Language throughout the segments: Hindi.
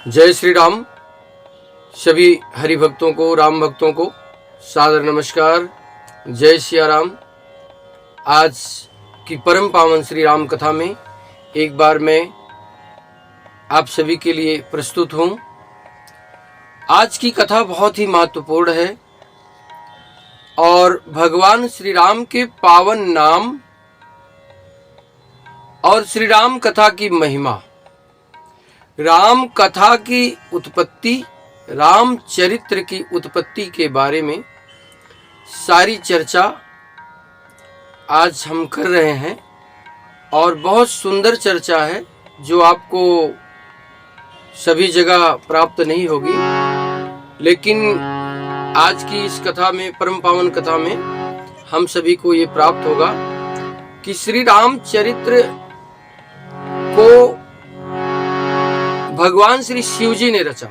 जय श्री राम। सभी हरि भक्तों को, राम भक्तों को सादर नमस्कार। जय सिया राम। आज की परम पावन श्री राम कथा में एक बार मैं आप सभी के लिए प्रस्तुत हूँ। आज की कथा बहुत ही महत्वपूर्ण है और भगवान श्री राम के पावन नाम और श्री राम कथा की महिमा, राम कथा की उत्पत्ति, राम चरित्र की उत्पत्ति के बारे में सारी चर्चा आज हम कर रहे हैं और बहुत सुंदर चर्चा है जो आपको सभी जगह प्राप्त नहीं होगी, लेकिन आज की इस कथा में, परम पावन कथा में हम सभी को ये प्राप्त होगा कि श्री राम चरित्र को भगवान श्री शिव जी ने रचा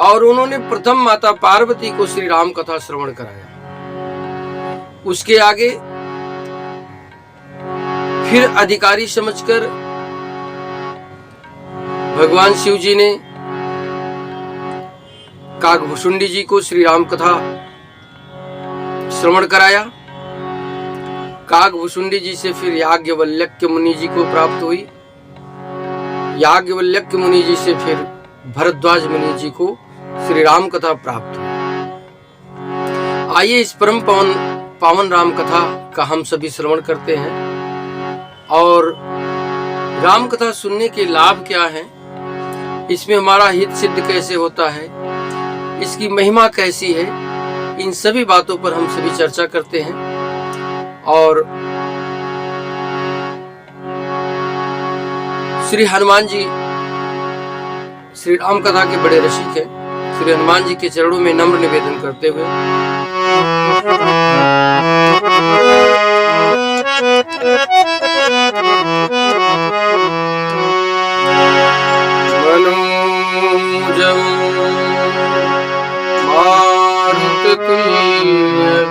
और उन्होंने प्रथम माता पार्वती को श्री राम कथा श्रवण कराया। उसके आगे फिर अधिकारी समझकर भगवान शिव जी ने काकभुशुंडी जी को श्री राम कथा श्रवण कराया। काकभुशुंडी जी से फिर याज्ञवल्क्य मुनि जी को प्राप्त हुई। याज्ञवल्क्य मुनि जी से फिर भरद्वाज मुनि जी को श्री राम कथा प्राप्त हुई। आइए इस परम पावन राम कथा का हम सभी श्रवण करते हैं और राम कथा सुनने के लाभ क्या हैं, इसमें हमारा हित सिद्ध कैसे होता है, इसकी महिमा कैसी है, इन सभी बातों पर हम सभी चर्चा करते हैं। और श्री हनुमान जी श्री राम कथा के बड़े रसिक हैं। श्री हनुमान जी के चरणों में नम्र निवेदन करते हुए मनोजं मारुततुल्य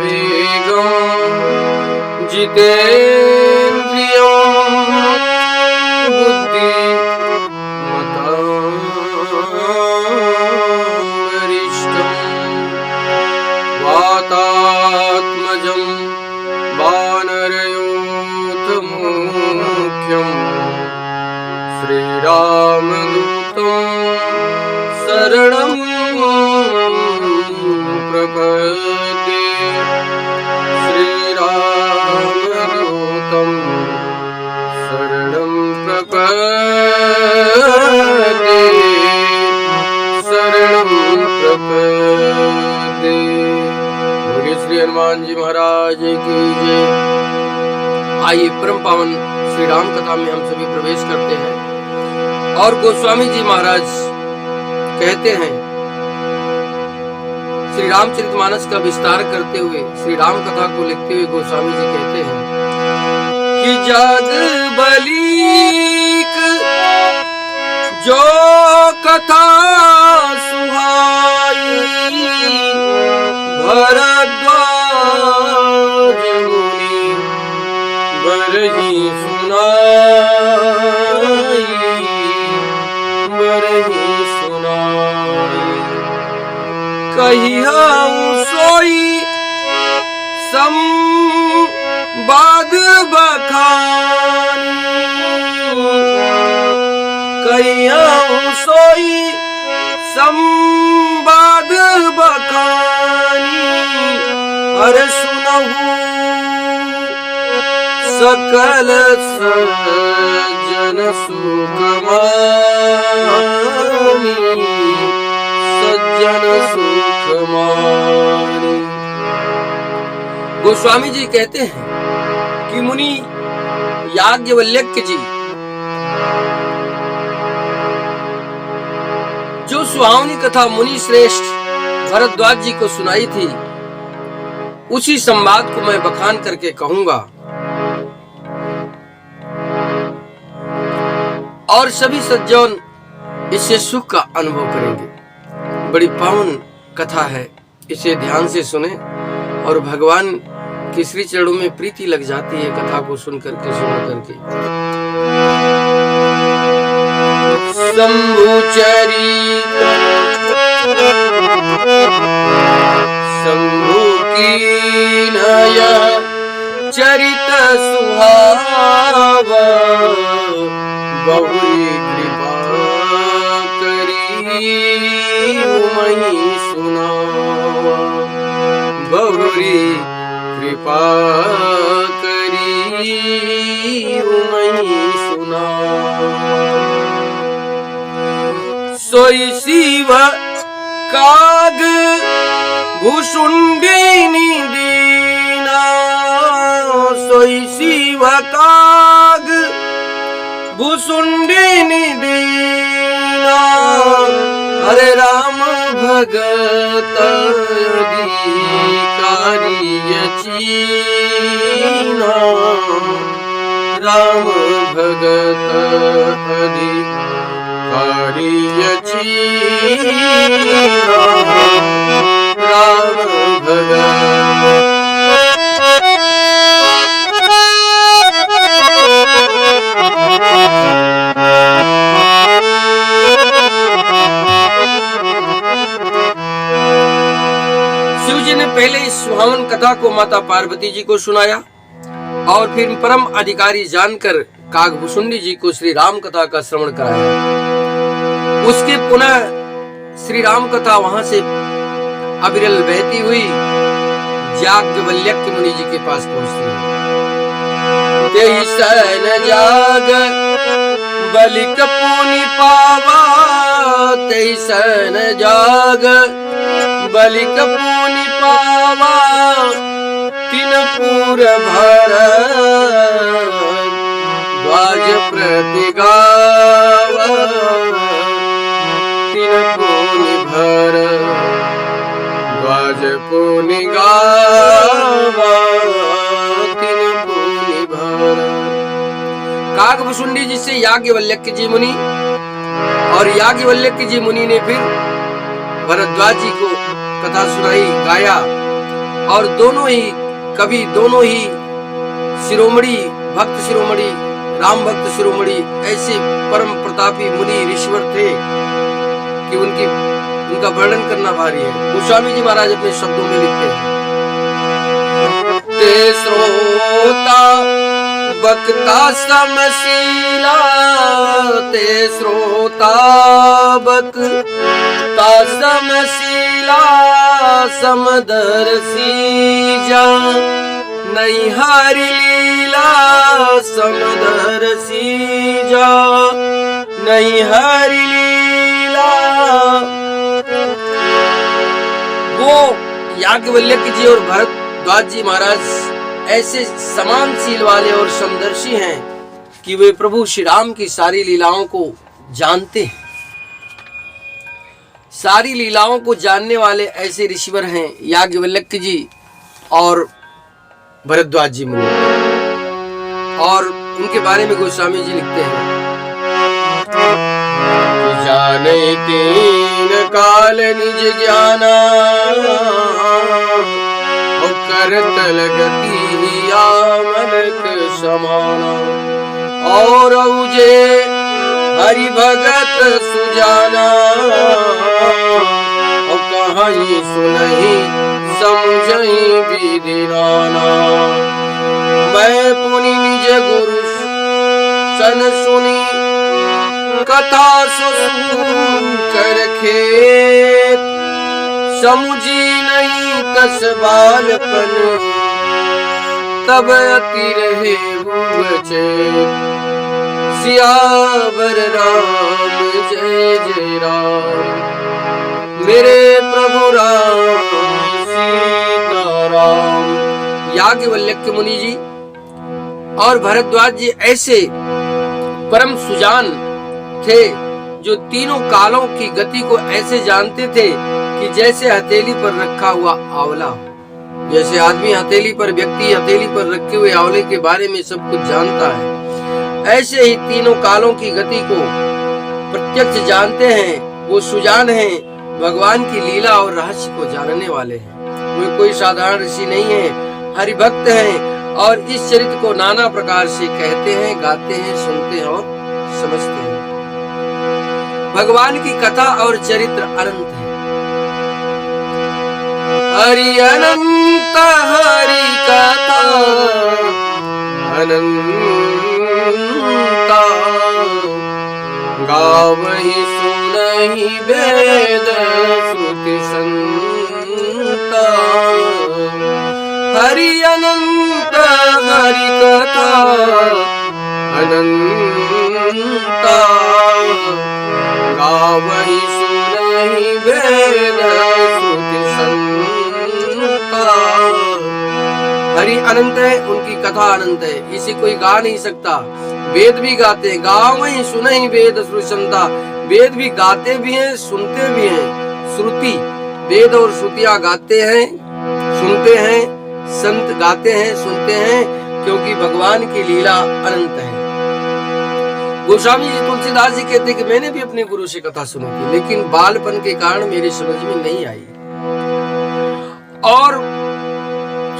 वेगं जितेन्द्रियं वातात्मजं वानरयूथमुख्यं श्रीरामदूतं शरणं प्रपद्ये। श्रीरामदूतं शरणं प्रपद्ये, शरणं प्रपद्ये। बोलिए श्री हनुमान जी महाराज की जय। आइए परम पावन श्री राम कथा में हम सभी प्रवेश करते हैं और गोस्वामी जी महाराज कहते हैं, श्री रामचरितमानस का विस्तार करते हुए, श्री राम कथा को लिखते हुए गोस्वामी जी कहते हैं कि जग बलीक जो कथा सुहाई, भरद्वाज मुनि बरही सुनाई, बरही सुनाई। कहियाऊं सोई संवाद बखानी, कहियाऊं सोई संवाद बखानी। अरे सुनहु सकल सज्जन सुखमानी, सज्जन सुखमानी। गोस्वामी जी कहते हैं कि मुनि याज्ञवल्क्य जी जो सुहावनी कथा मुनि श्रेष्ठ भरद्वाज जी को सुनाई थी, उसी संवाद को मैं बखान करके कहूंगा और सभी सज्जन इससे सुख का अनुभव करेंगे। बड़ी पावन कथा है, इसे ध्यान से सुने और भगवान की श्री चरणों में प्रीति लग जाती है कथा को सुन करके, सुन करके। शंभु चरित शंभु कीनय चरित सुहावा गौरी कृपा करी उमहि सुनावा गौरी कृपा करी उमहि सुनावा सोई शिव काग भुसुंडिनी दीना सोई शिव काग भुसुंडिनी दीना हरे राम भगत अधिकारी चीना राम भगत अधिकारी चीना राम भगत शिवजी ने पहले इस सुहावन कथा को माता पार्वती जी को सुनाया और फिर परम अधिकारी जानकर कागभुसुंडी जी को श्री राम कथा का श्रवण कराया। उसके पुनः श्री राम कथा वहां से अविरल बहती हुई याज्ञवल्क्य मुनि जी के पास पहुंचती है। तेहि सन जाग बलिक पुनि पावा तेहि सन जाग बलिक पुनि पावा तिन पुर भर ध्वज प्रति गावा तिन पुनि भर ध्वज पुनि गावा तिन पुनि भर। कागभुसुंडी जी से याज्ञवल्क्य जी मुनि और याज्ञवल्क्य जी मुनि ने फिर भरद्वाज जी को कथा सुनाई गाया और दोनों ही कवि दोनों ही शिरोमणि भक्त शिरोमणि राम भक्त शिरोमणि ऐसे परम प्रतापी मुनि ऋषिवर थे कि उनका वर्णन करना भारी है। गोस्वामी जी महाराज अपने शब्दों में लिखते हैं ते श्रोता वक्ता समशीला ते श्रोता वक्ता समशीला समदर्शी जा नहीं हरि लीला समदर्शी जा नहीं हरि लीला। वो याज्ञवल्क्य जी और भरद्वाज जी महाराज ऐसे समानशील वाले और समदर्शी हैं कि वे प्रभु श्री राम की सारी लीलाओं को जानते हैं। सारी लीलाओं को जानने वाले ऐसे ऋषिवर हैं याज्ञवल्क्य जी और भरद्वाज जी मुनि। और उनके बारे में गोस्वामी जी लिखते हैं जाने तीन काल निज ज्ञाना करतल गति आमलक समाना और उजे हरि भगत सुजाना और कहीं सुनहि समझहि विधि नाना। मैं पुनि निज गुरु सन सुनी कथा कर खेत समुझी नहीं तस बालपन तब अति रहे चेत सियावर राम जय जय राम मेरे प्रभु राम सीताराम। याज्ञवल्क्य मुनि जी और भरद्वाज जी ऐसे परम सुजान थे जो तीनों कालों की गति को ऐसे जानते थे कि जैसे हथेली पर रखा हुआ आंवला, जैसे आदमी हथेली पर व्यक्ति हथेली पर रखे हुए आंवले के बारे में सब कुछ जानता है, ऐसे ही तीनों कालों की गति को प्रत्यक्ष जानते हैं। वो सुजान हैं, भगवान की लीला और रहस्य को जानने वाले हैं। वे कोई साधारण ऋषि नहीं है, हरिभक्त हैं और इस चरित्र को नाना प्रकार से कहते हैं, गाते हैं, सुनते हैं और समझते हैं। भगवान की कथा और चरित्र अनंत है। हरि अनंत हरि कथा अनंता, गावहि सुनहि वेद श्रुति संता। हरि अनंत हरि कथा अनंता, गावहि सुनहि वेद श्रुति संता। हरि अनंत है, उनकी कथा अनंत है, इसे कोई गा नहीं सकता। वेद भी गाते हैं, गावहि सुनहि वेद श्रुति संता। वेद भी गाते भी हैं, सुनते भी हैं। श्रुति, वेद और श्रुतियां गाते हैं, सुनते हैं, संत गाते हैं, सुनते हैं, क्योंकि भगवान की लीला अनंत है। गोस्वामी जी तुलसीदास जी कहते कि मैंने भी अपने गुरु से कथा सुनी थी, लेकिन बालपन के कारण मेरी समझ में नहीं आई। और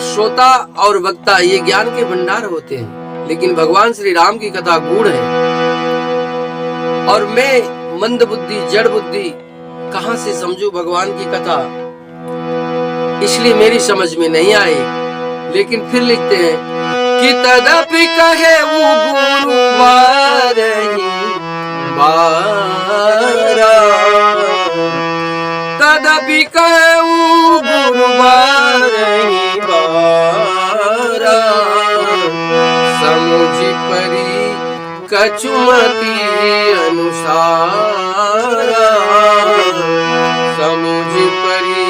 श्रोता और वक्ता ये ज्ञान के भंडार होते हैं, लेकिन भगवान श्री राम की कथा गूढ़ है। और मैं मंद बुद्धि, जड़ बुद्धि, कहां से समझूं भगवान की कथा, इसलिए मेरी समझ में नहीं आई। लेकिन फिर लिखते हैं कि तदपि कहे वो गुरु बारही बारा, तदपि कहे वो गुरु बारही बारा। समुझि परी कछुमति अनुसारा, समुझि परी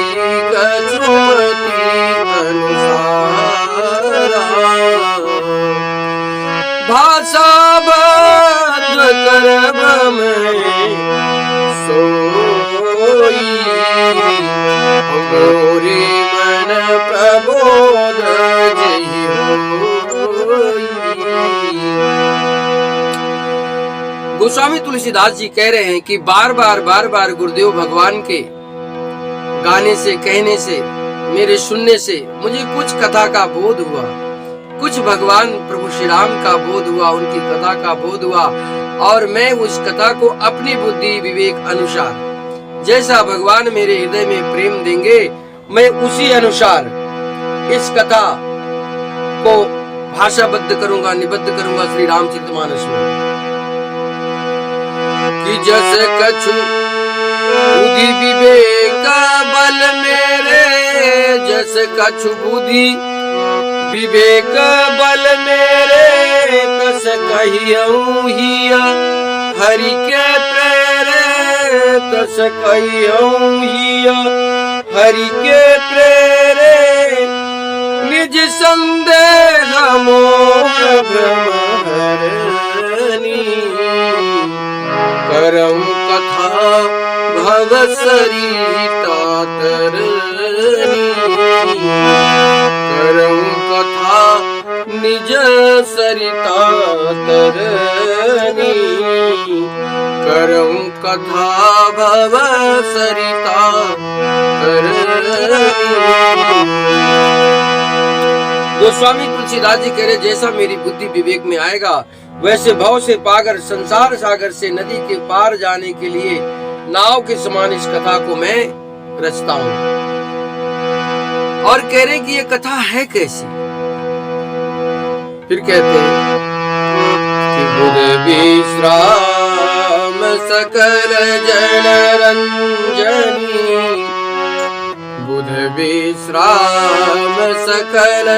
कछुमति अनुसारा। भाषा बद्ध करब में सोई, मोरे मन प्रबोध जहि होई। गोस्वामी तुलसीदास जी कह रहे हैं कि बार बार गुरुदेव भगवान के गाने से, कहने से, मेरे सुनने से मुझे कुछ कथा का बोध हुआ, कुछ भगवान प्रभु श्री राम का बोध हुआ, उनकी कथा का बोध हुआ। और मैं उस कथा को अपनी बुद्धि विवेक अनुसार, जैसा भगवान मेरे हृदय में प्रेम देंगे, मैं उसी अनुसार इस कथा को भाषाबद्ध करूंगा, निबद्ध करूंगा श्री रामचरितमानस में। कि जस कछु बुद्धि विवेक बल मेरे, जस कछु बुद्धि विवेक बल मेरे, तस कहियऊ हिया हरि के प्रेरे, तस कहियऊ हिया हरि के प्रेरे। निज संदेह मोह भ्रम हरनी, करऊं कथा भव सरिता तरनी। करऊं कथा निज सरिता तरनी, करऊं कथा भव सरिता तरनी। गोस्वामी तुलसीदास जी कह रहे, जैसा मेरी बुद्धि विवेक में आएगा, वैसे भव से पाकर संसार सागर से नदी के पार जाने के लिए नाव के समान इस कथा को मैं रचता हूँ। और कह रहे कि ये कथा है कैसी। फिर कहते हैं कि बुध विश्राम सकल जन रंजनी, बुध विश्राम सकल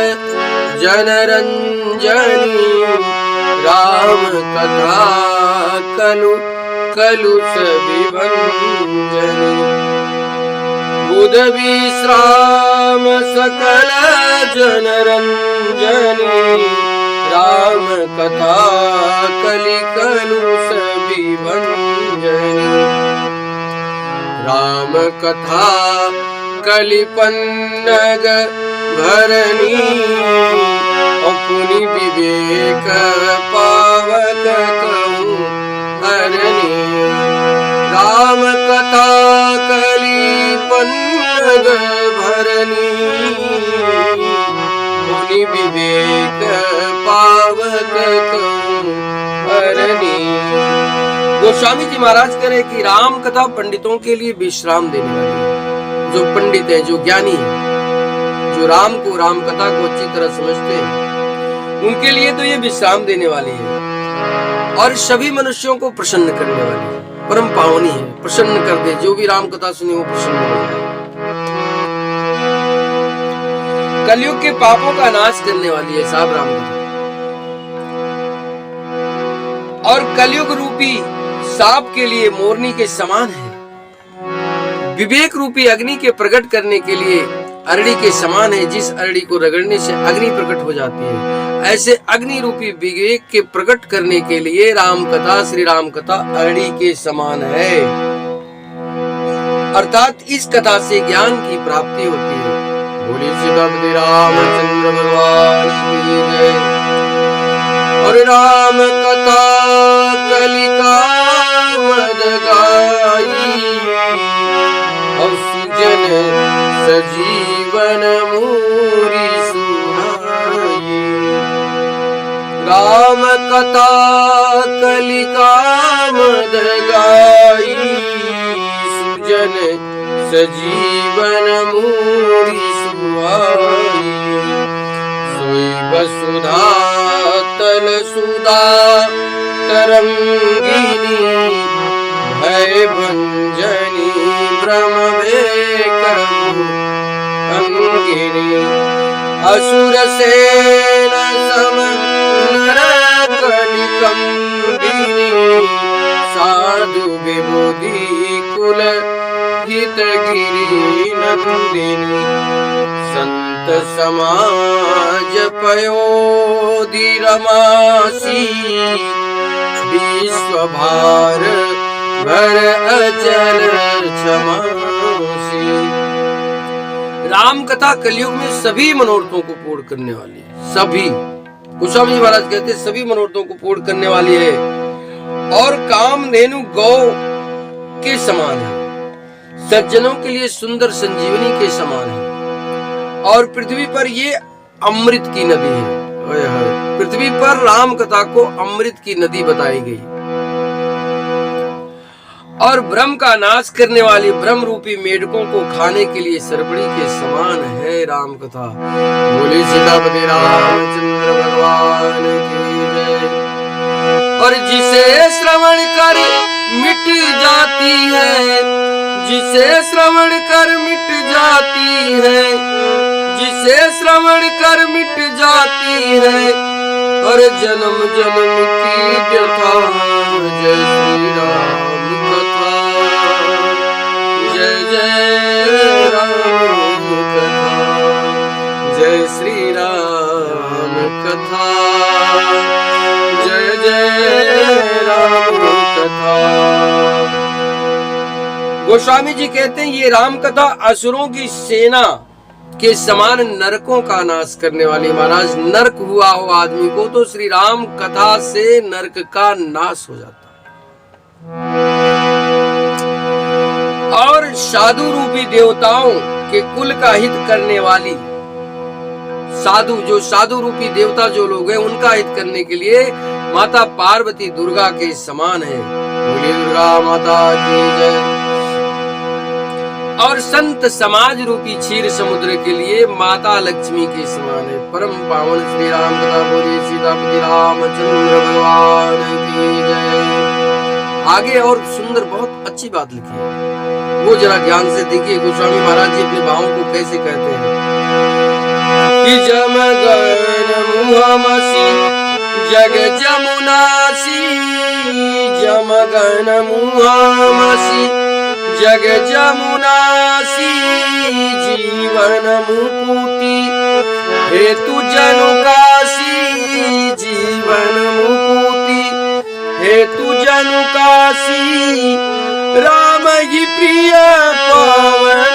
जन रंजनी। राम कथा कलु कलुष विभंजनी, बुध विश्राम सकल जन रंजनी। राम कथा कलि कलुष विभंजनी, राम कथा कलि पन्नग भरनी। अपनी विवेक पावक कहूँ हरनी, राम कथा कलि पन्नग भरनी। मुनि विवेक पावक कहूँ हरनी। गोस्वामी जी महाराज कह रहे कि राम कथा पंडितों के लिए विश्राम देने वाली है। जो पंडित हैं, जो ज्ञानी हैं, जो राम को, राम कथा को अच्छी तरह समझते हैं, उनके लिए तो ये विश्राम देने वाली है और सभी मनुष्यों को प्रसन्न करने वाली है, परम पावनी है, प्रसन्न कर दे। जो भी राम कथा सुने वो प्रसन्न हो जाए। कलयुग के पापों का नाश करने वाली है साहब राम कथा। और कलयुग रूपी सांप के लिए मोरनी के समान है। विवेक रूपी अग्नि के प्रकट करने के लिए अरड़ी के समान है। जिस अरड़ी को रगड़ने से अग्नि प्रकट हो जाती है, ऐसे अग्नि रूपी विवेक के प्रकट करने के लिए राम कथा, श्री राम कथा अरड़ी के समान है। अर्थात इस कथा से ज्ञान की प्राप्ति होती है। बोले सीतापति रामचंद्र भगवान की जय। और राम कथा कलिका मद गाई, और सुजन सजीवन मूरी सुनाई। राम कथा कलिका मद गाई, सुजन सजीवन मूरी सुनाई। सोई वसुधा तल सुधा तरंगिनी, भय भंजनी भ्रम अंगिनी। असुर सेन सम नरक निकंदिनी, साधु विबुधि कुल हित गिरी नंदिनी। संत समाज पयोधि रमासी, विश्व भार भर अचल क्षमासी। राम कथा कलयुग में सभी मनोरथों को पूर्ण करने वाली है। सभी, गोस्वामी महाराज कहते हैं सभी मनोरथों को पूर्ण करने वाली है और कामधेनु गौ के समान है। सज्जनों के लिए सुंदर संजीवनी के समान है। और पृथ्वी पर ये अमृत की नदी है। पृथ्वी पर राम कथा को अमृत की नदी बताई गई। और ब्रह्म का नाश करने वाली ब्रह्म रूपी मेढकों को खाने के लिए सरपड़ी के समान है राम कथा। बोले सीतापति रामचंद्र भगवान की जय। और जिसे श्रवण कर मिट जाती है, जिसे श्रवण कर मिट जाती है, जिसे श्रवण कर मिट जाती है, और जन्म जन्म की व्यथा। जय श्री राम कथा, जय जय राम कथा, जय श्री राम कथा, जय जय राम कथा। गोस्वामी जी कहते हैं ये राम कथा असुरों की सेना के समान नरकों का नाश करने वाली। महाराज नरक हुआ हो आदमी को तो श्री राम कथा से नरक का नाश हो जाता है। और साधु रूपी देवताओं के कुल का हित करने वाली साधु, जो साधु रूपी देवता जो लोग हैं उनका हित करने के लिए माता पार्वती दुर्गा के समान है। बोलिए दुर्गा माता की जय। और संत समाज रूपी क्षीर समुद्र के लिए माता लक्ष्मी के समान है। परम पावन श्री राम कथा। बोलिए सीतापति रामचंद्र भगवान की जय। आगे और सुंदर बहुत अच्छी बात लिखी है, वो जरा ध्यान से देखिए। गोस्वामी महाराज जी अपने भावों को कैसे कहते हैं कि जमगन मुहमसी जग जमुनासी, जमगन मुहमसी जग जमुनासी, जीवन मुकुति हेतु जनुकासी, जीवन मुकुति हेतु जनुकासी। राम ही प्रिय पावन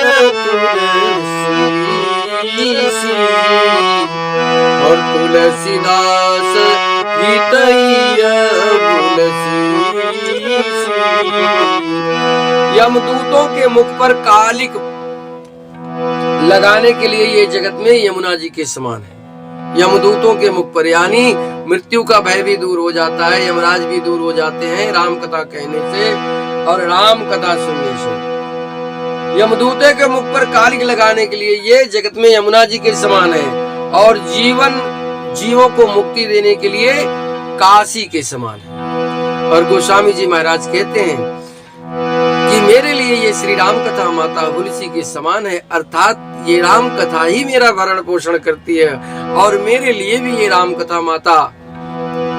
तुलसी, और तुलसीदास हितैया तुलसी। यमदूतों के मुख पर कालिक लगाने के लिए ये जगत में यमुना जी के समान है। यमदूतों के मुख पर, यानी मृत्यु का भय भी दूर हो जाता है, यमराज भी दूर हो जाते हैं राम कथा कहने से और राम कथा सुनने से। यमदूतों के मुख पर कालिक लगाने के लिए ये जगत में यमुना जी के समान है और जीवों को मुक्ति देने के लिए काशी के समान है। और गोस्वामी जी महाराज कहते हैं कि मेरे लिए ये श्री राम कथा माता तुलसी के समान है, अर्थात ये राम कथा ही मेरा भरण पोषण करती है और मेरे लिए भी ये राम कथा माता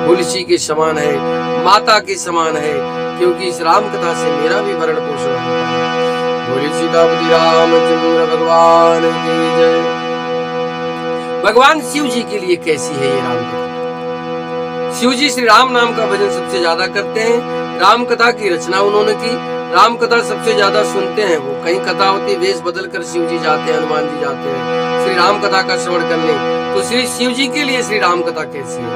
तुलसी के समान है, माता के समान है, क्योंकि इस राम कथा से मेरा भी भरण पोषण होता है। बोले सीतापति रामचंद्र भगवान की जय। भगवान शिव जी के लिए कैसी है ये राम कथा? शिव जी श्री राम नाम का भजन सबसे ज्यादा करते हैं, राम कथा की रचना उन्होंने की, राम कथा सबसे ज्यादा सुनते हैं। वो कहीं कथा होती वेश बदल कर शिव जी जाते हैं, हनुमान जी जाते हैं श्री राम कथा का श्रवण करने। तो श्री शिव जी के लिए श्री राम कथा कैसी है?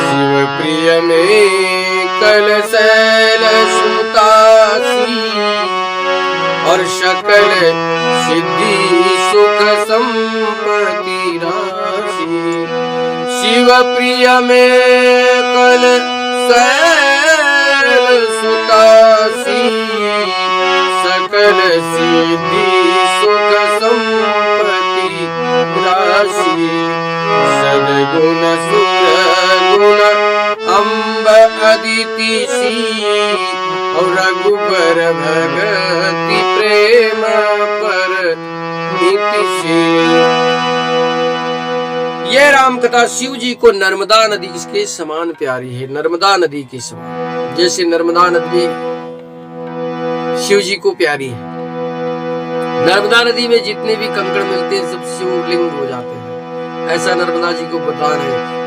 शिव प्रिय में कल शैल सुतासी और सकल सिद्धि सुख संपत्ति राशि। शिव प्रिय में कल शैल सुतासी सकल सिद्धि सुख संपत्ति राशि। सद्गुण सुरगुण अम्ब अदिति सी और रघुबर भगति प्रेम पर नीति सी। ये राम कथा शिव जी को नर्मदा नदी के समान प्यारी है, नर्मदा नदी के समान। जैसे नर्मदा नदी शिव जी को प्यारी है, नर्मदा नदी में जितने भी कंकड़ मिलते हैं सब शिवलिंग हो जाते हैं, ऐसा नर्मदा जी को प्रदान है,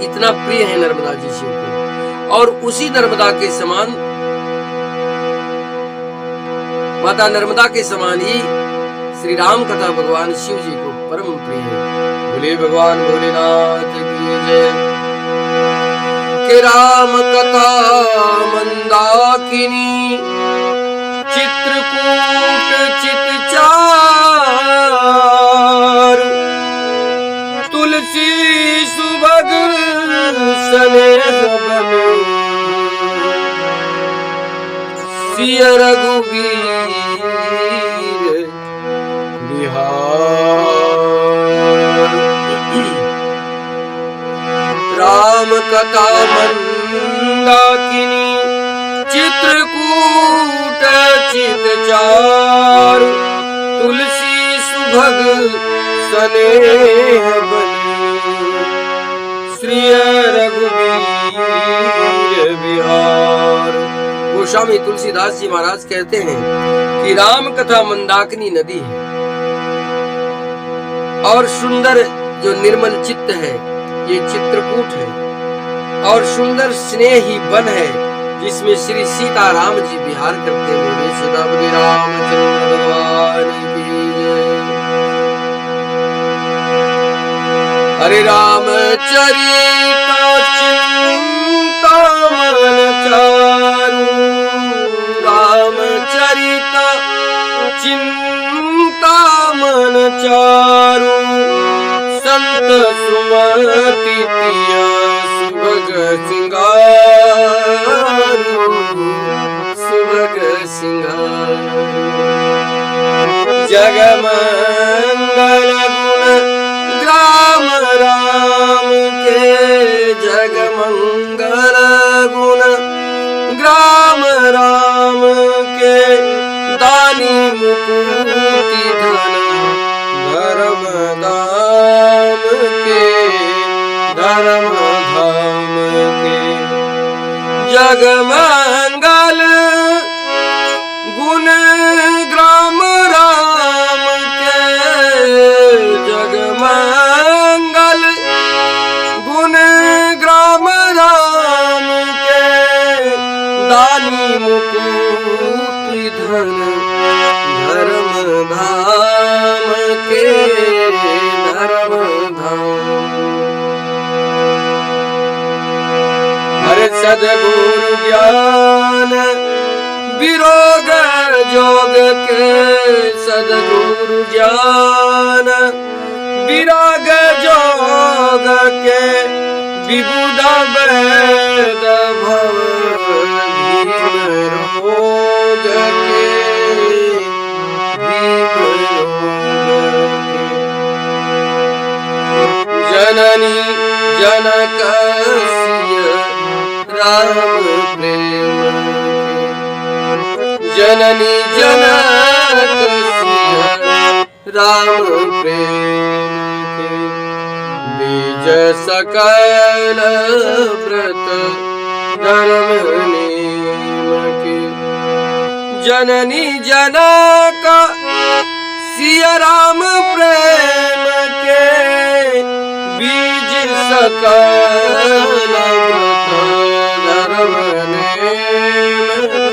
इतना प्रिय है नर्मदा जी शिव को। और उसी नर्मदा के समान, माता नर्मदा के समान ही श्री राम कथा भगवान शिव जी को परम प्रिय है। बोले भगवान भोलेनाथ की जय। कि राम कथा मंदाकिनी चित्रकूट चितचार तुलसी सुभग सनेह बने सिय रघुवीर बिहार। राम कथा मंदाकिनी चित्रकूट चितचार तुलसी सुभग सनेह बने श्रीय रघुवीर बिहार। गोस्वामी तुलसीदास जी महाराज कहते हैं कि राम कथा मंदाकिनी नदी है और सुंदर जो निर्मल चित्त है ये चित्रकूट है और सुंदर स्नेही वन है जिसमें श्री सीता राम जी विहार करते हैं। बोले सीतापति रामचंद्र भगवान की जय। हरे राम चरिता चिंतामण चारु, राम चरिता चिंतामण चारु संत सुमति तिया सुभग सिंगारू, सुभग सिंगारू। जगमंगल गुण ग्राम राम के, जगमंगल गुण ग्राम राम के दानी मुकुति धन धर्म धाम के, धर्म धाम के। जगमंगल गुण ग्राम राम के, जगमंगल गुण ग्राम राम के दानी मुकुति धन धर्म धाम के, धर्म धाम। हरे सद्गुरु ज्ञान विरोग जोग के, सद्गुरु ज्ञान विराग रोग के विबुध वेद भव भीम रोग के भीम रोग के जननी जनक सिय राम प्रेम के जननी जनक सिय राम प्रेम के बीज सकल व्रत धर्म नेम के जननी जनक सिय राम प्रेम के बीज सकल व्रत धर्म नेम के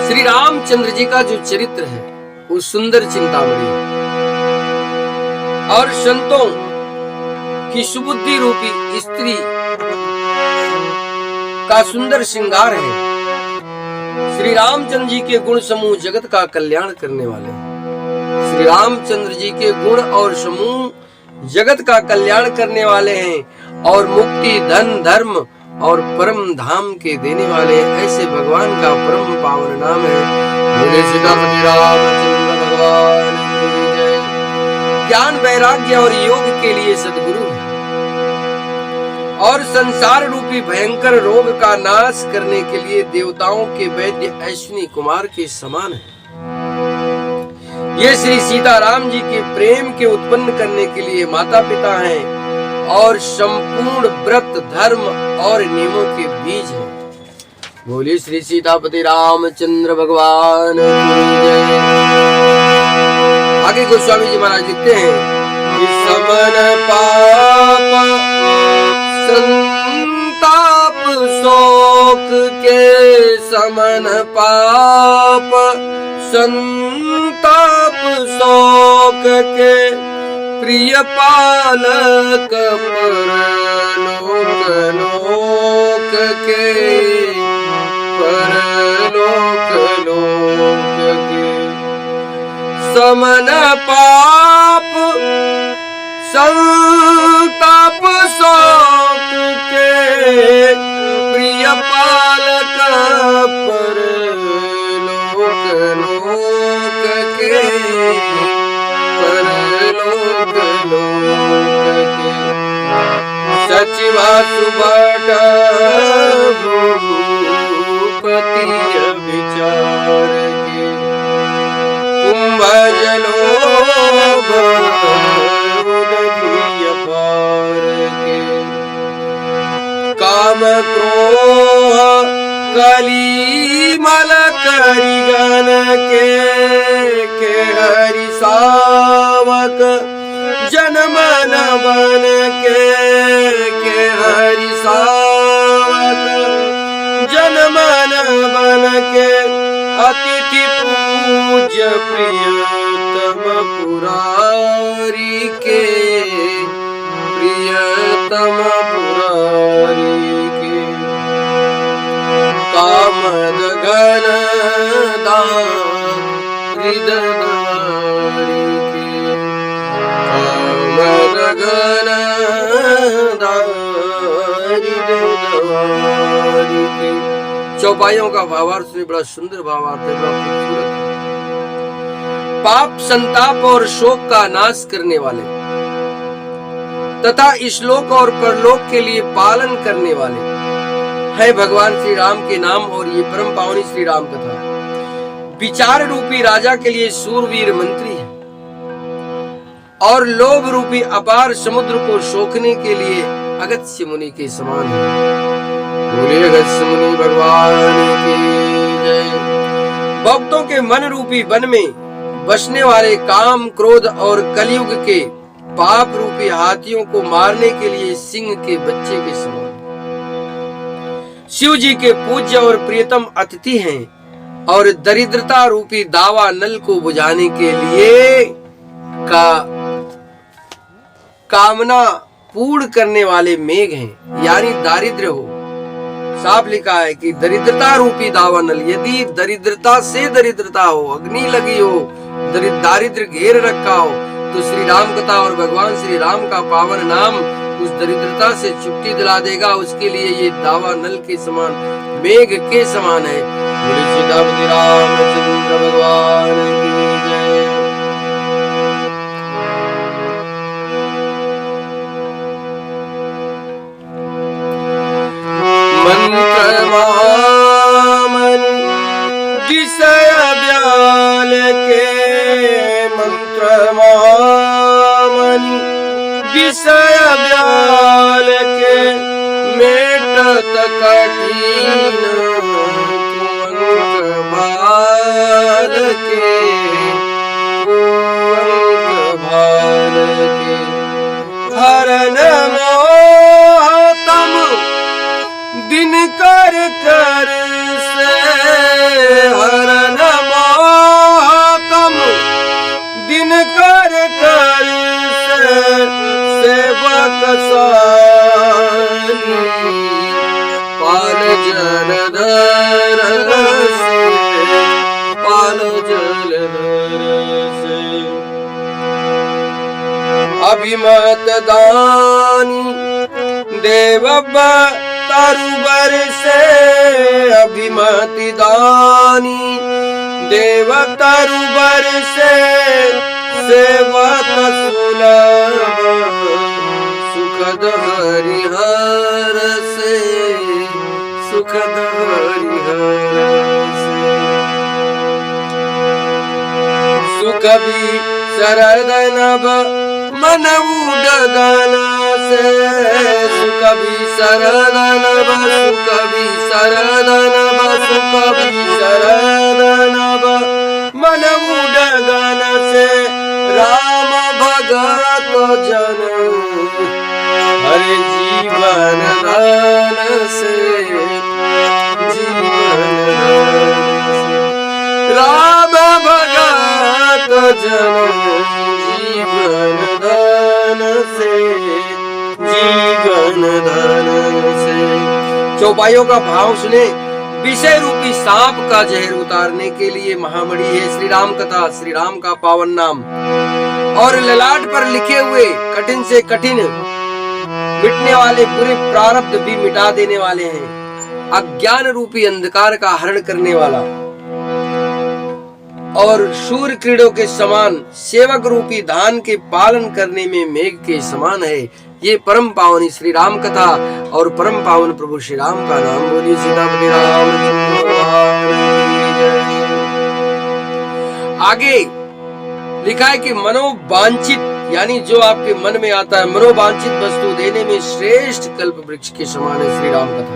श्री रामचंद्र जी का जो चरित्र है वो सुंदर चिंतामणि है और संतों की सुबुद्धि रूपी स्त्री का सुंदर श्रृंगार है। श्री रामचंद्र जी के गुण समूह जगत का कल्याण करने वाले हैं। श्री रामचंद्र जी के गुण और समूह जगत का कल्याण करने वाले हैं और मुक्ति धन धर्म और परम धाम के देने वाले ऐसे भगवान का परम पावन नाम है बोले सीतापति रामचंद्र भगवान की जय। ज्ञान वैराग्य और योग के लिए सद्गुरु है और संसार रूपी भयंकर रोग का नाश करने के लिए देवताओं के वैद्य अश्विनी कुमार के समान है। ये श्री सीताराम जी के प्रेम के उत्पन्न करने के लिए माता पिता हैं और संपूर्ण व्रत धर्म और नियमों के बीज है। बोलिए श्री सीतापति रामचंद्र भगवान की जय। आगे गोस्वामी जी महाराज लिखते हैं कि समन पाप संताप शोक के समन पाप संताप शोक के प्रिय पालक परलोक लोक के परलोक लोक के समन पाप संताप शोक के प्रिय पालक परलोक लोक के परलोक लोक के सचिवा सुबट भूपति विचार के कुंभजलोभ पार के काम क्रोह कली मल करिगन के हरि सावक जनमन बन के हरि सावक जनमन बन के अतिथि पूज्य प्रियतम पुरारी के प्रियतम पुरारी के कामद घन हृदय के कामद घन हृदय के। चौपाइयों का भावार्थ में बड़ा सुंदर भावार्थ है, बड़ा खूबसूरत है। पाप संताप और शोक का नाश करने वाले तथा इस्लोक और परलोक के लिए पालन करने वाले है भगवान श्री राम के नाम और ये परम पावनी श्री राम कथा विचार रूपी राजा के लिए सूरवीर मंत्री है और लोभ रूपी अपार समुद्र को सोखने के लिए अगस्त्य मुनि के समान है। बोले अगस्त्य मुनि भगवान की जय। भक्तों के मन रूपी वन में बसने वाले काम क्रोध और कलयुग के पाप रूपी हाथियों को मारने के लिए सिंह के बच्चे के समान शिव जी के पूज्य और प्रियतम अतिथि हैं और दरिद्रता रूपी दावा नल को बुझाने के लिए कामना पूर्ण करने वाले मेघ हैं, यानी दारिद्र्य हो। साफ लिखा है कि दरिद्रता रूपी दावानल, यदि दरिद्रता से दरिद्रता हो, अग्नि लगी हो, दारिद्र्य घेर रखा हो, तो श्री राम कथा और भगवान श्री राम का पावन नाम उस दरिद्रता से छुट्टी दिला देगा। उसके लिए ये दावानल के समान, मेघ के समान है। बोले सीतापति रामचंद्र भगवान की जय। मंत्र महामन विषय ब्याल के, मंत्र महामन विषय ब्याल के, मेटत कठिन कुअंक भाल के, कुअंक भाल के। हरन मोहतम दिन कर कर से, हरन मोहतम दिन कर कर से, सेवक साली पाल जलधर से, पाल जलधर से। अभिमत दानी देव तरुबर से, अभिमति दानी देव तरुबर से, सेवक सुलभ सुखद हरिहर से, सुखद हरिहर से। सुख भी शरद नभ मन उडगन से, सुख भी शरद नभ, सुख भी शरद नभ, सुख भी शरद नभ मन उडगन से। राम भगत जन हरे जीवन दान से, जीवन दान से। राम भगत जन जीवन दान से, जीवन दान से। चौपाइयों का भाव सुने। विषय रूपी सांप का जहर उतारने के लिए महामणि है श्री राम कथा, श्री राम का पावन नाम। और ललाट पर लिखे हुए कठिन से कठिन मिटने वाले बुरे प्रारब्ध भी मिटा देने वाले हैं। अज्ञान रूपी अंधकार का हरण करने वाला और शूर क्रीड़ों के समान सेवक रूपी धान के पालन करने में मेघ के समान है। ये परम पावनी श्री राम कथा और परम पावन प्रभु श्री राम का नाम। बोलिए सीतापति रामचंद्र भगवान की जय। आगे लिखा है कि मनोवांछित, यानी जो आपके मन में आता है, मनोवांछित वस्तु देने में श्रेष्ठ कल्प वृक्ष के समान है श्री राम कथा,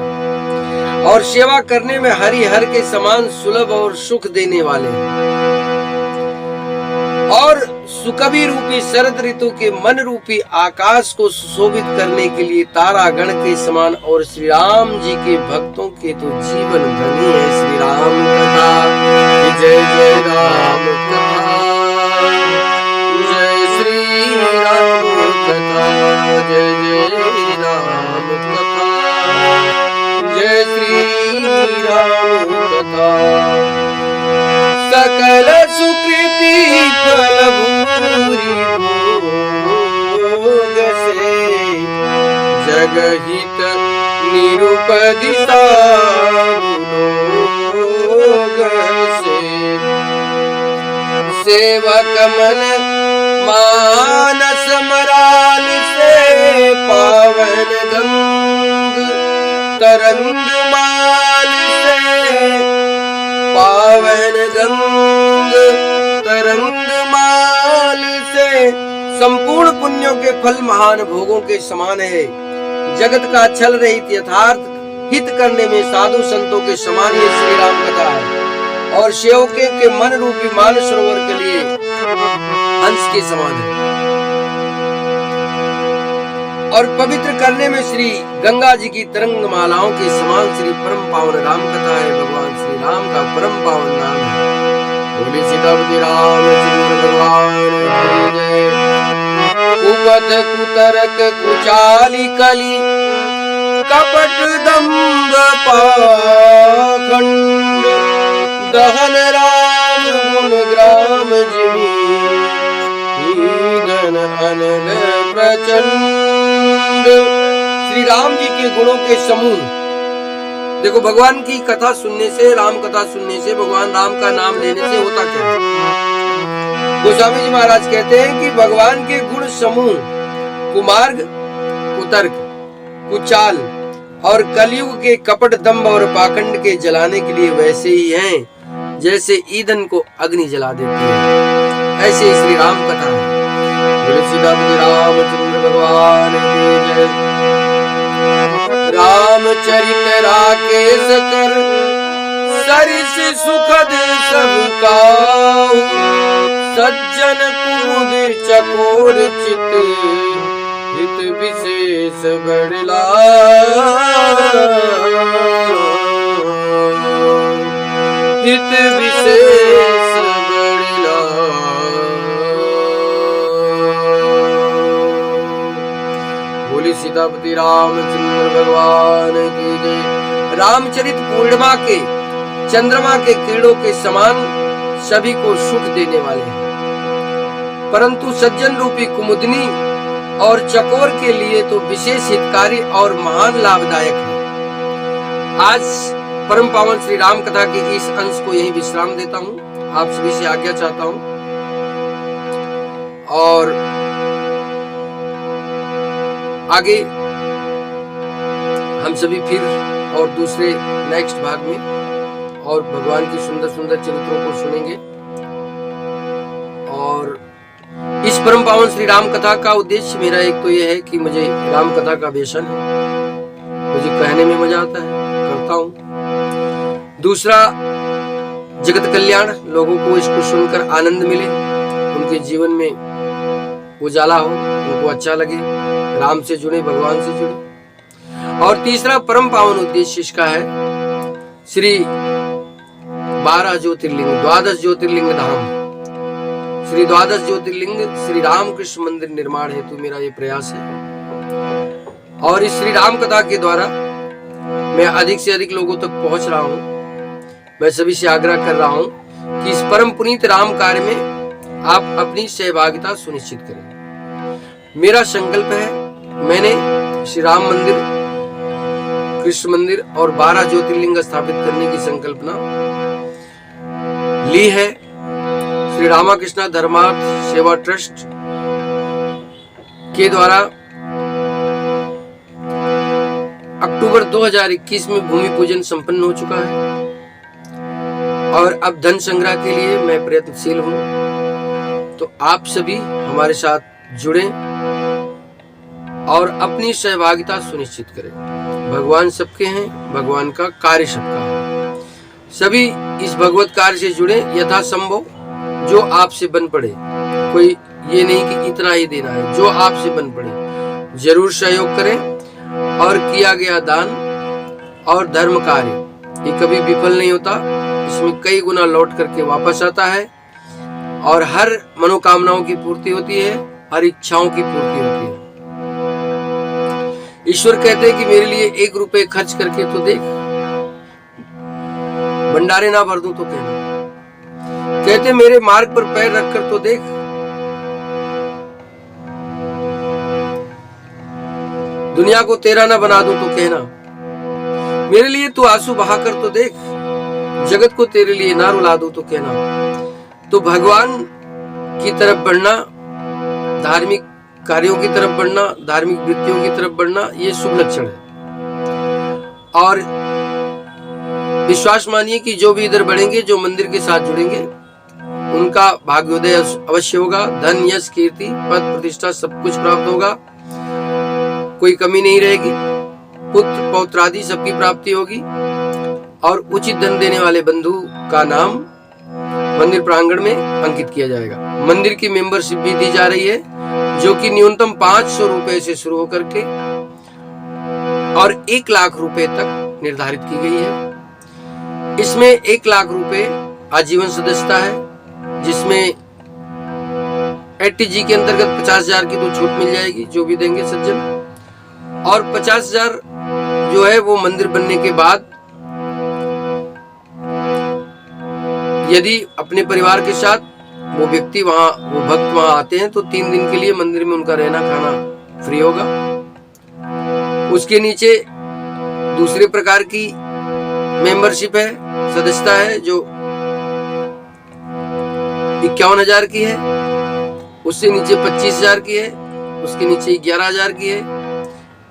और सेवा करने में हरिहर के समान सुलभ और सुख देने वाले हैं। और सुकवि रूपी शरद ऋतु के मन रूपी आकाश को सुशोभित करने के लिए तारा गण के समान, और श्री राम जी के भक्तों के तो जीवन धनी है श्री राम कथा। जय जय राम कथा, जय श्री राम कथा, जय जय राम कथा, जय श्री राम कथा। सकल सुकृति फल भूरि भोग से, जगहित निरुपधि लोग से। सेवक मन मानस मराल से, पावन गंग तरंग माल से, पावन गंग तरंग माल से। संपूर्ण पुण्यों के फल महान भोगों के समान है। जगत का छल रहित यथार्थ हित करने में साधु संतों के समान ये श्री राम कथा है। और सेवके के मन रूपी मान सरोवर के लिए हंस के समान है। और पवित्र करने में श्री गंगा जी की तरंग मालाओं के समान श्री परम पावन राम कथा है। भगवान श्री राम का परम पावन नाम है। बोले सीतापति रामचंद्र भगवान की जय। मद कुतरक कुचाली कली कपट दंभ पाखंड दहन राम गुण ग्राम जिमी हीदन अनल प्रचंड। श्री राम जी के गुणों के समूह। देखो, भगवान की कथा सुनने से, राम कथा सुनने से, भगवान राम का नाम लेने से होता क्या है? गोस्वामी जी महाराज कहते हैं कि भगवान के गुण समूह कुमार्ग, कुतर्क, कुचाल और कलयुग के कपट दंभ और पाखंड के जलाने के लिए वैसे ही हैं जैसे ईंधन को अग्नि जला देती है। ऐसे ही श्री राम कथा है। बोले सीतापति रामचंद्र भगवान की जय। रामचरित राकेश कर सरिस सुखद सब काहू सज्जन कुमुद चकोर चित हित विशेष बड़ला हित विशेष बड़ला। बोली सीतापति रामचंद्र भगवान की जय। रामचरित पूर्णिमा के चंद्रमा के किरणों के समान सभी को सुख देने वाले हैं, परंतु सज्जन रूपी कुमुदनी और चकोर के लिए तो विशेष हितकारी और महान लाभदायक है। आज परम पावन श्री राम कथा के इस अंश को यहीं विश्राम देता हूँ। आप सभी से आज्ञा चाहता हूँ और आगे हम सभी फिर और दूसरे नेक्स्ट भाग में और भगवान की सुंदर सुंदर चरित्रों को सुनेंगे। और इस परम पावन श्री राम कथा का उद्देश्य मेरा एक तो यह है कि मुझे राम कथा का व्यसन है, मुझे कहने में मजा आता है, करता हूँ। दूसरा, जगत कल्याण, लोगों को इसको सुनकर आनंद मिले, उनके जीवन में उजाला हो, उनको अच्छा लगे, राम से जुड़े, भगवान से जुड़े। और तीसरा परम पावन उद्देश्य इसका है श्री 12 ज्योतिर्लिंग, 12 ज्योतिर्लिंग धाम, श्री 12 ज्योतिर्लिंग श्री रामकृष्ण मंदिर निर्माण हेतु मेरा ये प्रयास है। और इस श्री राम कथा के द्वारा मैं अधिक से अधिक लोगों तक पहुंच रहा हूं। मैं सभी से आग्रह कर रहा हूं कि इस परम पुनीत राम कार्य में आप अपनी सहभागिता सुनिश्चित करें। मेरा संकल्प है, मैंने श्री राम मंदिर, कृष्ण मंदिर और 12 ज्योतिर्लिंग स्थापित करने की संकल्पना ली है। श्री रामाकृष्ण धर्मार्थ सेवा ट्रस्ट के द्वारा अक्टूबर 2021 में भूमि पूजन संपन्न हो चुका है और अब धन संग्रह के लिए मैं प्रयत्नशील हूं। तो आप सभी हमारे साथ जुड़ें और अपनी सहभागिता सुनिश्चित करें। भगवान सबके हैं, भगवान का कार्य सबका है। सभी इस भगवत कार्य से जुड़े, यथासंभव जो आपसे बन पड़े। कोई ये नहीं कि इतना ही देना है, जो आपसे बन पड़े जरूर सहयोग करें। और किया गया दान और धर्म कार्य ये कभी विफल नहीं होता, इसमें कई गुना लौट करके वापस आता है और हर मनोकामनाओं की पूर्ति होती है, हर इच्छाओं की पूर्ति होती है। ईश्वर कहते हैं कि मेरे लिए 1 रुपए खर्च करके तो देख, भंडारे ना भर दूं तो कहना। कहते मेरे मार्ग पर पैर रखकर तो देख, दुनिया को तेरा ना बना दूं तो कहना। मेरे लिए तू आंसू बहाकर तो देख, जगत को तेरे लिए ना रुला दूं तो कहना। तो भगवान की तरफ बढ़ना, धार्मिक कार्यों की तरफ बढ़ना, धार्मिक वृत्तियों की तरफ बढ़ना, ये शुभ लक्षण है। और विश्वास मानिए कि जो भी इधर बढ़ेंगे, जो मंदिर के साथ जुड़ेंगे, उनका भाग्योदय अवश्य होगा। धन, यश, कीर्ति, पद, प्रतिष्ठा सब कुछ प्राप्त होगा, कोई कमी नहीं रहेगी। पुत्र पौत्र आदि सबकी प्राप्ति होगी और उचित धन देने वाले बंधु का नाम मंदिर प्रांगण में अंकित किया जाएगा। मंदिर की मेंबरशिप भी दी जा रही है, जो कि न्यूनतम 500 रुपए से शुरू होकर के और 1 लाख रुपए तक निर्धारित की गई है। इसमें 1 लाख रुपए आजीवन सदस्यता है, जिसमें ATG के अंतर्गत 50,000 की तो छूट मिल जाएगी जो भी देंगे सज्जन, और 50,000 जो है वो मंदिर बनने के बाद यदि अपने परिवार के साथ वो व्यक्ति वहाँ, वो भक्त वहाँ आते हैं तो 3 दिन के लिए मंदिर में उनका रहना खाना फ्री होगा। उसके नीचे दूसरे प्रकार की मेंबरशिप है, सदस्यता है, जो 51,000 की है, उससे नीचे 25,000 की है, उसके नीचे 11,000 की है,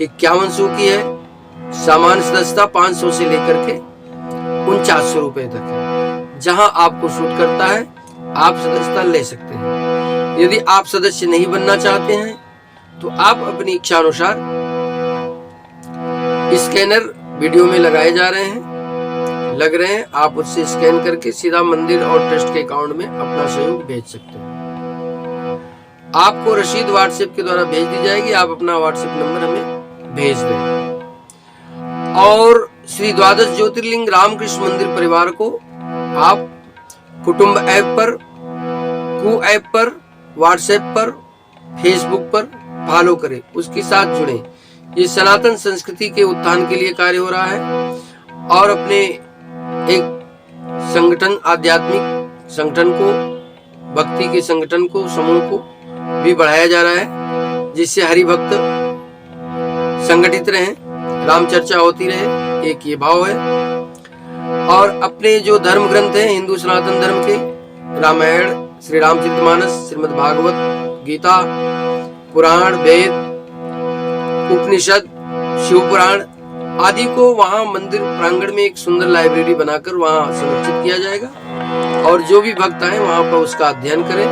5100 की है, सामान्य सदस्यता 500 से लेकर के 4900 रुपए तक है। जहां आपको सूट करता है आप सदस्यता ले सकते हैं। यदि आप सदस्य नहीं बनना चाहते हैं तो आप अपनी इच्छा अनुसार, स्कैनर वीडियो में लगाए जा रहे हैं, लग रहे हैं, आप उससे स्कैन करके सीधा मंदिर और ट्रस्ट के अकाउंट में अपना सहयोग भेज सकते हैं। आपको रसीद व्हाट्सएप के द्वारा भेज दी जाएगी, आप अपना व्हाट्सएप नंबर हमें भेज दें। और श्री द्वादश ज्योतिर्लिंग रामकृष्ण मंदिर परिवार को आप कुटुंब ऐप पर, कू ऐप पर, व्हाट्सएप पर, फेसबुक पर फॉलो करें, उसके साथ जुड़ें। ये सनातन संस्कृति के उत्थान के लिए कार्य हो रहा है और अपने एक संगठन, आध्यात्मिक संगठन को, भक्ति के संगठन को, समूह को भी बढ़ाया जा रहा है, जिससे हरि भक्त संगठित रहें, राम चर्चा होती रहे, एक ये भाव है। और अपने जो धर्म ग्रंथ हैं हिंदू सनातन धर्म के, रामायण, श्री रामचरितमानस, श्रीमद् भागवत, गीता, पुराण, वेद, उपनिषद, शिव पुराण आदि को वहां मंदिर प्रांगण में एक सुंदर लाइब्रेरी बनाकर वहां संरक्षित किया जाएगा। और जो भी भक्त आए वहां पर उसका अध्ययन करें,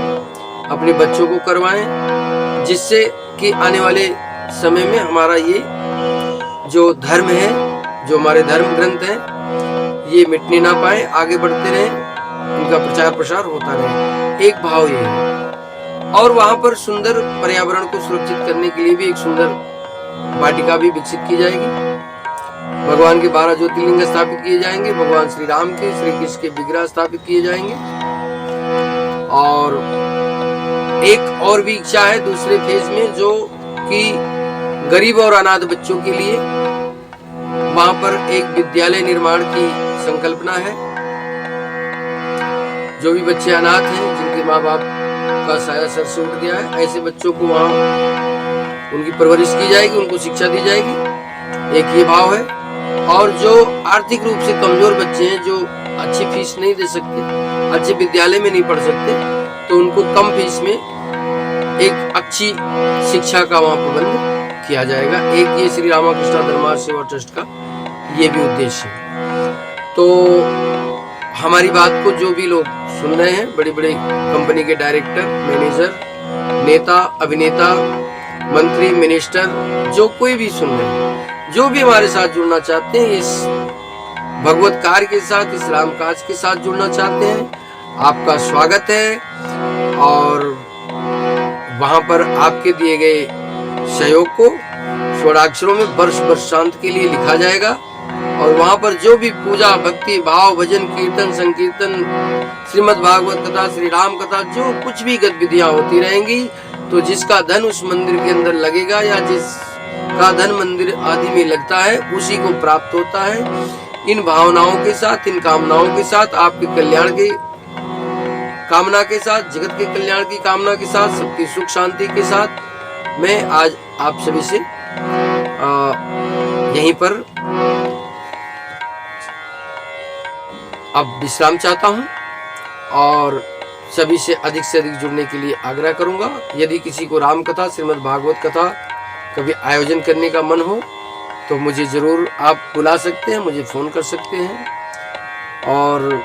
अपने बच्चों को करवाएं, जिससे कि आने वाले समय में हमारा ये जो धर्म है, जो हमारे धर्म ग्रंथ हैं, ये मिटने ना पाए, आगे बढ़ते रहे, उनका प्रचार प्रसार होता रहे, एक भाव ये है। और वहां पर सुंदर पर्यावरण को सुरक्षित करने के लिए भी एक सुंदर वाटिका भी विकसित की जाएगी। भगवान के 12 ज्योतिर्लिंग स्थापित किए जाएंगे, भगवान श्री राम के, श्री कृष्ण के विग्रह स्थापित किए जाएंगे। और एक और भी इच्छा है दूसरे फेज में, जो कि गरीब और अनाथ बच्चों के लिए वहां पर एक विद्यालय निर्माण की संकल्पना है। जो भी बच्चे अनाथ हैं, जिनके माँ बाप का साया सर से उठ गया है, ऐसे बच्चों को वहाँ उनकी परवरिश की जाएगी, उनको शिक्षा दी जाएगी, एक ये भाव है। और जो आर्थिक रूप से कमजोर बच्चे हैं, जो अच्छी फीस नहीं दे सकते, अच्छे विद्यालय में नहीं पढ़ सकते, तो उनको कम फीस में एक अच्छी शिक्षा का वहाँ प्रबंध किया जाएगा। एक ये श्री रामकृष्ण धर्मार्थ सेवा ट्रस्ट का ये भी उद्देश्य है। तो हमारी बात को जो भी लोग सुन रहे हैं, बड़ी बड़ी कंपनी के डायरेक्टर, मैनेजर, नेता, अभिनेता, मंत्री, मिनिस्टर, जो कोई भी सुन रहे हैं, जो भी हमारे साथ जुड़ना चाहते हैं, इस भगवत कार्य के साथ, इस राम काज के साथ जुड़ना चाहते हैं, आपका स्वागत है। और वहां पर आपके दिए गए सहयोग को स्वर्णाक्षरों में वर्ष वर्षांत के लिए लिखा जाएगा। और वहां पर जो भी पूजा, भक्ति, भाव, भजन, कीर्तन, संकीर्तन, श्रीमद् भागवत कथा, श्री राम कथा, जो कुछ भी गतिविधियां होती रहेंगी, तो जिसका धन उस मंदिर के अंदर लगेगा या जिसका धन मंदिर आदि में लगता है, उसी को प्राप्त होता है। इन भावनाओं के साथ, इन कामनाओं के साथ, आपके कल्याण की कामना के साथ, जगत के कल्याण की कामना के साथ, सबकी सुख शांति के साथ, मैं आज आप सभी से यहीं पर अब विश्राम चाहता हूं और सभी से अधिक जुड़ने के लिए आग्रह करूंगा। यदि किसी को राम कथा, श्रीमद् भागवत कथा कभी आयोजन करने का मन हो तो मुझे ज़रूर आप बुला सकते हैं, मुझे फ़ोन कर सकते हैं। और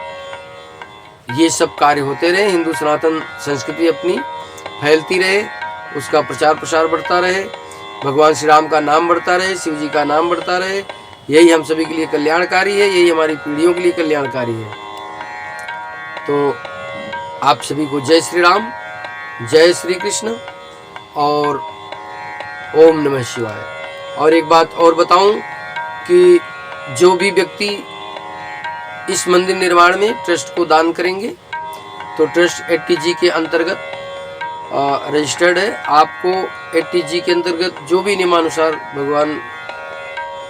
ये सब कार्य होते रहे, हिंदू सनातन संस्कृति अपनी फैलती रहे, उसका प्रचार प्रसार बढ़ता रहे, भगवान श्री राम का नाम बढ़ता रहे, शिव जी का नाम बढ़ता रहे। यही हम सभी के लिए कल्याणकारी है, यही हमारी पीढ़ियों के लिए कल्याणकारी है। तो आप सभी को जय श्री राम, जय श्री कृष्ण और ओम नमः शिवाय। और एक बात और बताऊं कि जो भी व्यक्ति इस मंदिर निर्माण में ट्रस्ट को दान करेंगे तो ट्रस्ट ATG के अंतर्गत रजिस्टर्ड है। आपको 80G के अंतर्गत जो भी नियमानुसार भगवान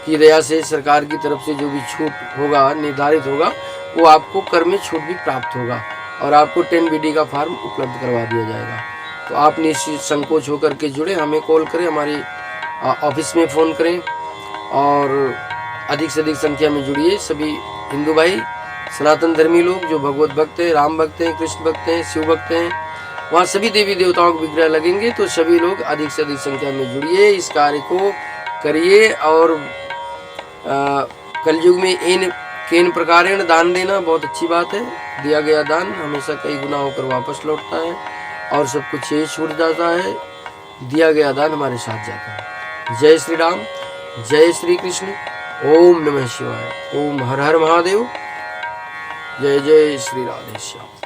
की दया से सरकार की तरफ से जो भी छूट होगा, निर्धारित होगा, वो आपको कर में छूट भी प्राप्त होगा और आपको 10BD का फॉर्म उपलब्ध करवा दिया जाएगा। तो आप निश्चित संकोच होकर के जुड़े, हमें कॉल करें, हमारी ऑफिस में फ़ोन करें और अधिक से अधिक संख्या में जुड़िए। सभी हिंदू भाई, सनातन धर्मी लोग जो भगवत भक्त हैं, राम भक्त हैं, कृष्ण भक्त हैं, शिव भक्त हैं, वहाँ सभी देवी देवताओं के विग्रह लगेंगे। तो सभी लोग अधिक से अधिक संख्या में जुड़िए, इस कार्य को करिए। और कलयुग में इन केन प्रकारेण दान देना बहुत अच्छी बात है। दिया गया दान हमेशा कई गुना होकर वापस लौटता है और सब कुछ यही छूट जाता है। दिया गया दान हमारे साथ जाता है। जय श्री राम, जय श्री कृष्ण, ओम नमः शिवाय, ओम हर हर महादेव, जय जय श्री राधे श्याम।